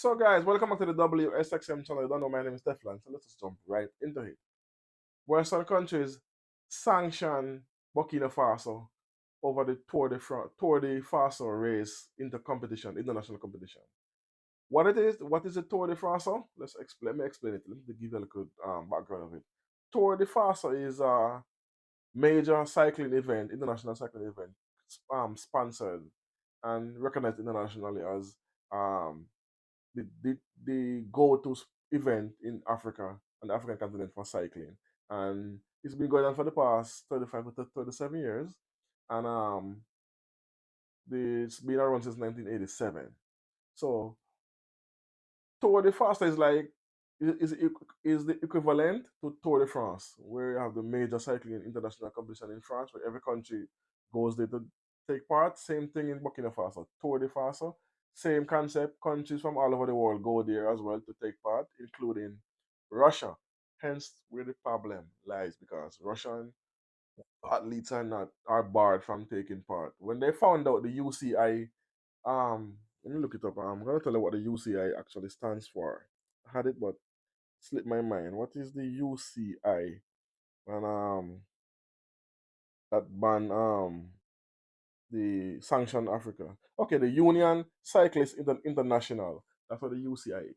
So, guys, welcome back to the WSXM channel. You don't know my name is Teflon, so let's just jump right into it. Western countries sanction Burkina Faso over the Tour de Faso race international competition. What is the Tour de Faso? Let me explain it. Let me give you a little background of it. Tour de Faso is a major cycling event, international cycling event, sponsored and recognized internationally as um, the go-to event in Africa and the African continent for cycling. And it's been going on for the past 35 to 37 years. And it's been around since 1987. So Tour de France is like is the equivalent to Tour de France, where you have the major cycling international competition in France, where every country goes there to take part. Same thing in Burkina Faso, Tour de Faso, same concept. Countries from all over the world go there as well to take part, including Russia. Hence, where the problem lies, because Russian athletes are barred from taking part. When they found out the UCI, let me look it up. I'm gonna tell you what the UCI actually stands for. I had it, but slipped my mind. What is the UCI? And that ban the sanction Africa. Okay, the Union Cyclist International. That's what the UCI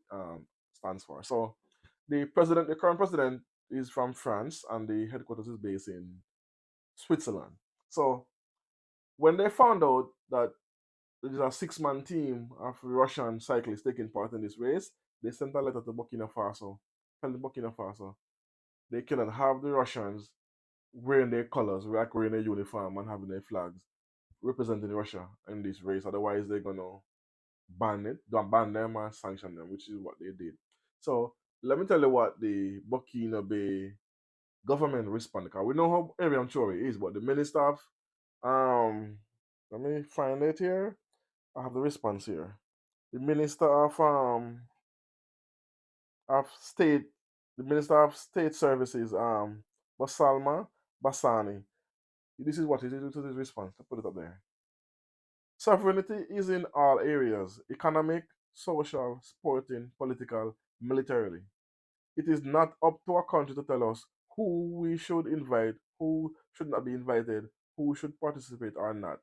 stands for. So the current president is from France, and the headquarters is based in Switzerland. So when they found out that there's a six-man team of Russian cyclists taking part in this race, they sent a letter to Burkina Faso, telling Burkina Faso they cannot have the Russians wearing their colors, like wearing their uniform and having their flags representing Russia in this race. Otherwise, they're gonna ban them and sanction them, which is what they did. So let me tell you what the Burkina Bay government responded. Because we know how Ariam Chori is, but the minister of um, let me find it here. I have the response here. The minister of state, the minister of state services, Basalma Basani. This is what it is to his response. I put it up there. Sovereignty is in all areas: economic, social, sporting, political, militarily. It is not up to a country to tell us who we should invite, who should not be invited, who should participate or not.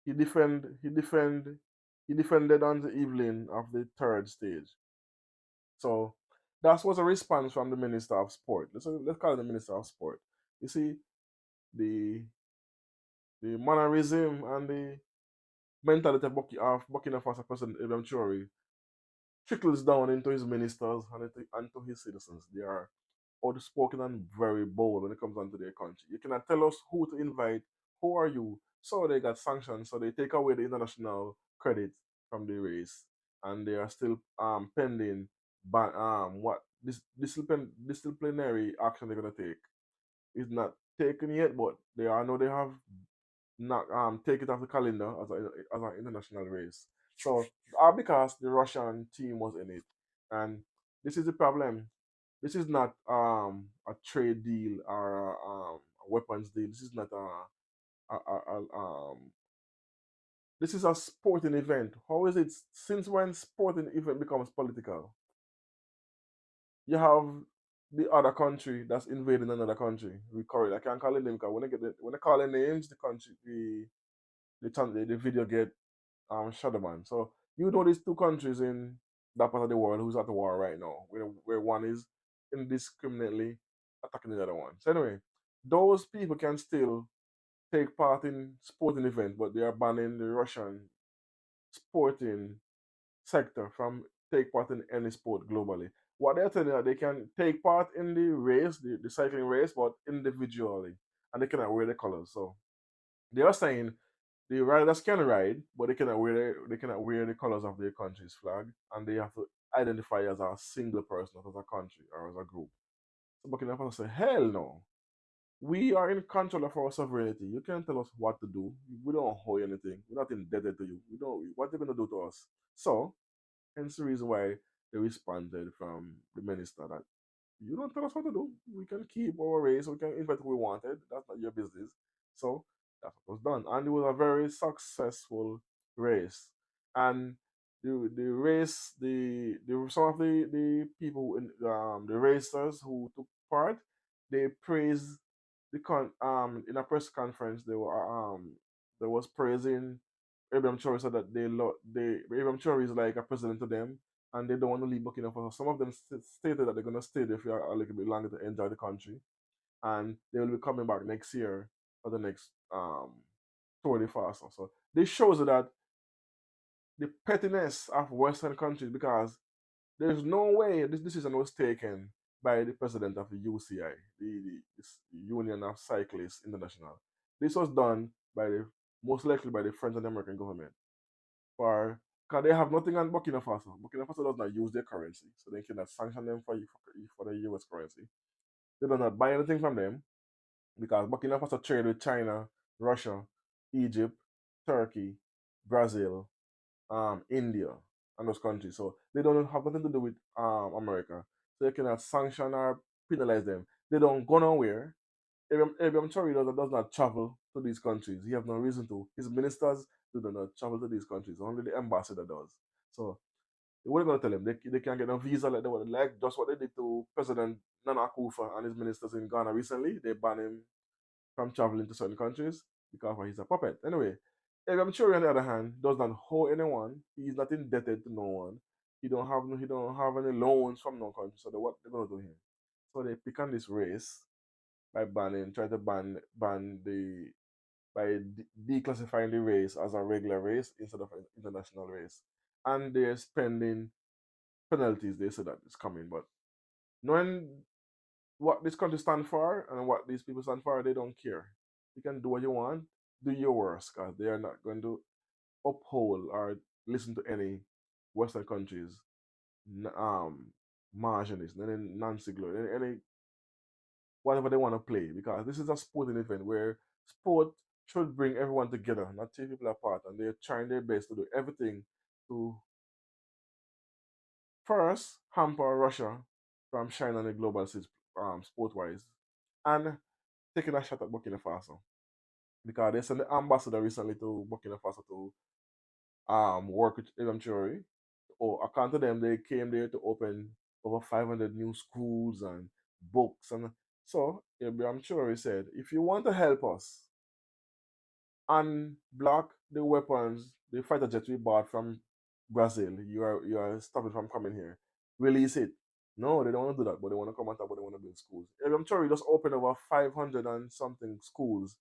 He defend he defend he defended on the evening of the third stage. So that was a response from the Minister of Sport. Let's call it the Minister of Sport. You see, the the mannerism and the mentality of Burkina Faso President Ibrahim Traore trickles down into his ministers and to his citizens. They are outspoken and very bold when it comes down to their country. You cannot tell us who to invite, who are you. So they got sanctions, so they take away the international credit from the race, and they are still pending what this disciplinary action they're gonna take is not taken yet, but I know they have not take it off the calendar as an international race. So because the Russian team was in it, and this is the problem. This is not a trade deal or a weapons deal. This is not a this is a sporting event. How is it? Since when sporting event becomes political? You have the other country that's invading another country. We call it. I can't call it name because when they call their names, the country the video get Shadowman. So you know these two countries in that part of the world who's at the war right now, where one is indiscriminately attacking the other one. So anyway, those people can still take part in sporting events, but they are banning the Russian sporting sector from take part in any sport globally. What they're telling you, they can take part in the race, the cycling race, but individually, and they cannot wear the colors. So they are saying the riders can ride, but they cannot wear the colors of their country's flag, and they have to identify as a single person, not as a country or as a group. So Burkina Faso say, hell no. We are in control of our sovereignty. You can't tell us what to do. We don't owe you anything. We're not indebted to you. We don't. What are you gonna do to us? So, hence the reason why they responded from the minister that you don't tell us what to do. We can keep our race. We can invite who we wanted. That's not your business. So that's what was done, and it was a very successful race. And the race the some of the people in the racers who took part, they praised in a press conference they were they was praising Abraham Traore, said that they Abraham Traore is like a president to them, and they don't want to leave Burkina Faso. Some of them stated that they're going to stay there for a little bit longer to enjoy the country, and they will be coming back next year for the next Tour du Faso. So this shows you that the pettiness of Western countries, because there's no way this decision was taken by the president of the UCI, this Union of Cyclists International. This was done by the most likely by the French and American government, for because they have nothing on Burkina Faso. Burkina Faso does not use their currency, so they cannot sanction them for the US currency. They do not buy anything from them because Burkina Faso trade with China, Russia, Egypt, Turkey, Brazil, India, and those countries. So they don't have nothing to do with America. So you cannot sanction or penalize them. They don't go nowhere. Abraham Traore does not travel to these countries. He have no reason to. His ministers do not travel to these countries. Only the ambassador does. So what are you going to tell them? They can't get a visa like they would like. Just what they did to President Nana Akufo and his ministers in Ghana recently. They banned him from traveling to certain countries because he's a puppet. Anyway, Evan Churi, on the other hand, does not owe anyone. He is not indebted to no one. He don't have any loans from no country. So what they're gonna do here? So they pick on this race by try to ban the by declassifying the race as a regular race instead of an international race, and they're spending penalties. They say that it's coming, but knowing what this country stand for and what these people stand for, they don't care. You can do what you want, do your worst, because they are not going to uphold or listen to any Western countries, marginalists, any Nancy Glory, any whatever they want to play, because this is a sporting event where sport should bring everyone together, not tear people apart, and they're trying their best to do everything to first hamper Russia from shining on the global stage, sport wise, and taking a shot at Burkina Faso, because they sent the ambassador recently to Burkina Faso to work with Ilham Traore. Or according to them, they came there to open over 500 new schools and books, and so Abraham Traore said, if you want to help us unblock the weapons, the fighter jets we bought from Brazil, you are stopping from coming here. Release it. No, they don't want to do that, but they want to come and talk about they want to build schools. Abraham Traore just opened over 500 and something schools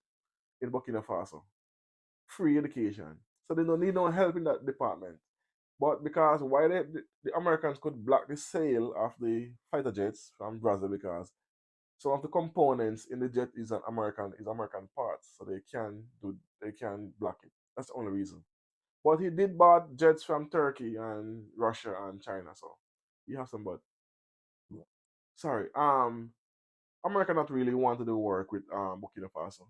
in Burkina Faso, free education. So they don't need no help in that department. But because why the Americans could block the sale of the fighter jets from Brazil, because some of the components in the jet is American parts, so they can block it. That's the only reason. But he did buy jets from Turkey and Russia and China, so you have some. But sorry, America not really want to do work with Burkina Faso.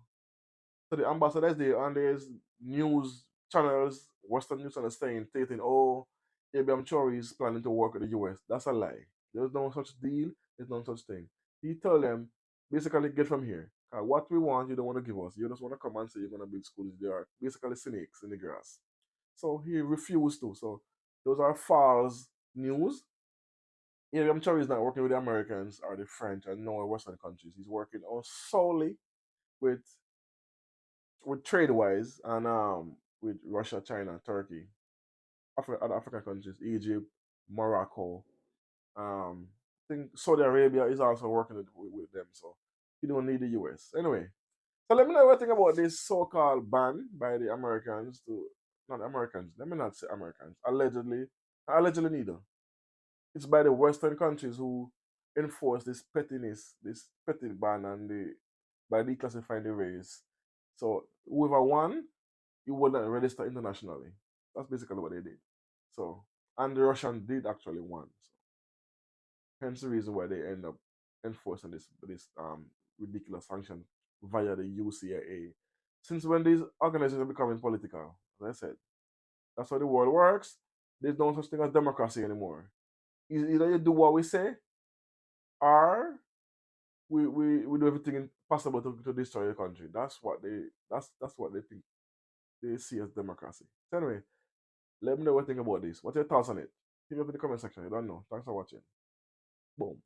So the ambassadors there, and there's news channels, Western news channels stating, oh, Abraham Traore is planning to work with the US. That's a lie. There's no such deal. There's no such thing. He told them, basically, get from here. What we want, you don't want to give us. You just want to come and say you're going to build schools. They are basically snakes in the grass. So he refused to. So those are false news. Abraham Traore is not working with the Americans or the French or no Western countries. He's working on solely with trade wise and with Russia, China, Turkey, other African countries, Egypt, Morocco. I think Saudi Arabia is also working with them, so you don't need the US. Anyway, so let me know what you think about this so-called ban by the Americans to not Americans. Let me not say Americans. Allegedly neither. It's by the Western countries who enforce this pettiness, this petty ban, and by declassifying the race. So whoever won, it would not register internationally. That's basically what they did. So, and the Russian did actually win. So, hence the reason why they end up enforcing this ridiculous sanction via the UCIA. Since when these organizations are becoming political, as I said, that's how the world works. There's no such thing as democracy anymore. Either you do what we say, or we do everything possible to destroy the country. That's what they think they see as democracy. So anyway, Let me know what you think about this. What's your thoughts on it? Hit me up in the comment section. You don't know. Thanks for watching. Boom.